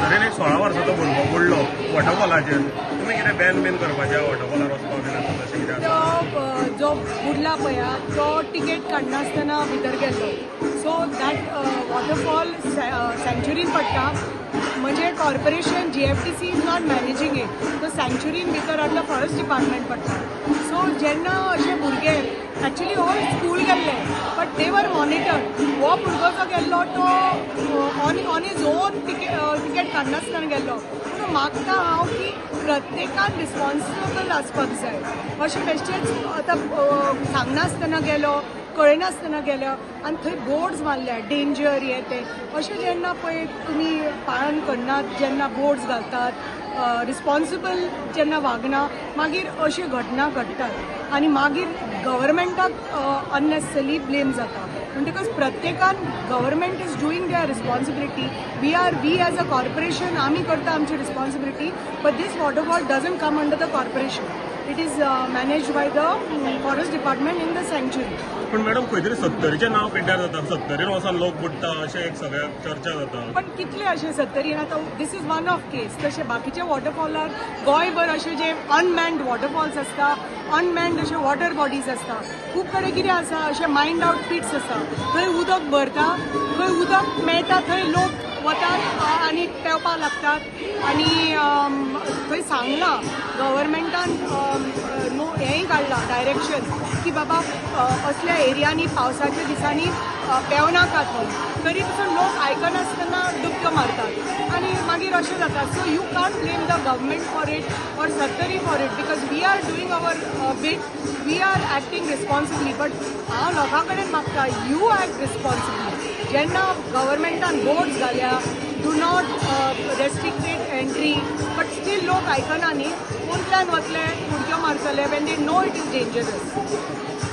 सत्तरेन एक 16 वर्साचो भुरगो बुडलो वॉटरफॉलाचेर. तुमी कितें बॅन करपाचें वॉटरफॉलार वचपाक बीन आसा तशें कितें आसा? जो बुडला पळय तो टिकेट काडनासतना भितर गेल्लो. सो दॅट वॉटरफॉल सँच्युरीन पडटा. म्हणजे corporation GFTC is not managing it. तो सँच्युरीन भितर आटलो फॉरेस्ट डिपार्टमेंट पडटा. सो जेन्ना अशे भुरगे एक्चुली ऑल स्कूल गेल्ले बट दे वर मॉनिटर्ड. हो भुरगो जो गेल्लो तो ऑन इज ओन टिकेट काडनासतना गेल्लो. पूण मागता हांव की प्रत्येकान रिस्पॉन्सिबल आसपाक जाय. अशें बेश्टेच आतां सांगनासतना गेलो, कळनासतना गेलो आनी थंय बोर्ड्स मारल्या डेंजर हे ते. अशें जेन्ना पळय तुमी पाळन करनात, जेन्ना बोर्ड्स घालतात, रिस्पॉन्सिबल जेन्ना वागना, मागीर अश्यो घटना घडटात आनी मागीर गव्हर्मेंटाक अननेसेसरी ब्लेम जाता. म्हणटकच प्रत्येकान government is doing their responsibility. We as a corporation आमी करता आमची responsibility. But this waterfall doesn't come under the corporation. It is managed by the forest department in the सँच्युरी. पण मॅडम खंय तरी 70रीचें नांव पिड्ड्यार जाता. 70रीन वचून लोक बुडटा अशें एक सगळ्याक चर्चा जाता. पण कितले अशे 70रीन आतां दीस इज वन ऑफ केस. तशे बाकीचे वॉटरफॉलार गोंयभर अशे जे अनमॅन्ड वॉटरफॉल्स आसता, अनमॅन्ड अशे वॉटर बॉडीज आसता. खूब कडेन कितें आसा अशे मायंड आउट पिट्स आसा. थंय उदक भरता, थंय उदक मेळटा, थंय लोक वतात आनी पेंवपाक लागतात. आनी थंय सांगलां गव्हर्मेंटान हेंय काडलां डायरेक्शन की बाबा असल्या एरियांनी पावसाच्या दिसांनी पेंवनाका थंय. तरी पसून लोक आयकनासतना डुबक्यो मारतात आनी मागीर अशें जाता. So you can't blame the government for it or Sattari for it because we are doing our bit. We are acting responsibly. But हांव लोकां कडेन मागता यू एक्ट रिस्पॉन्सिबली. जेन्ना गव्हर्मेंटान बोर्ड्स घाल्या do not restricted entry but still लोक आयकना न्ही. कोणतल्यान वतले उडक्यो मारतले when they know it is dangerous.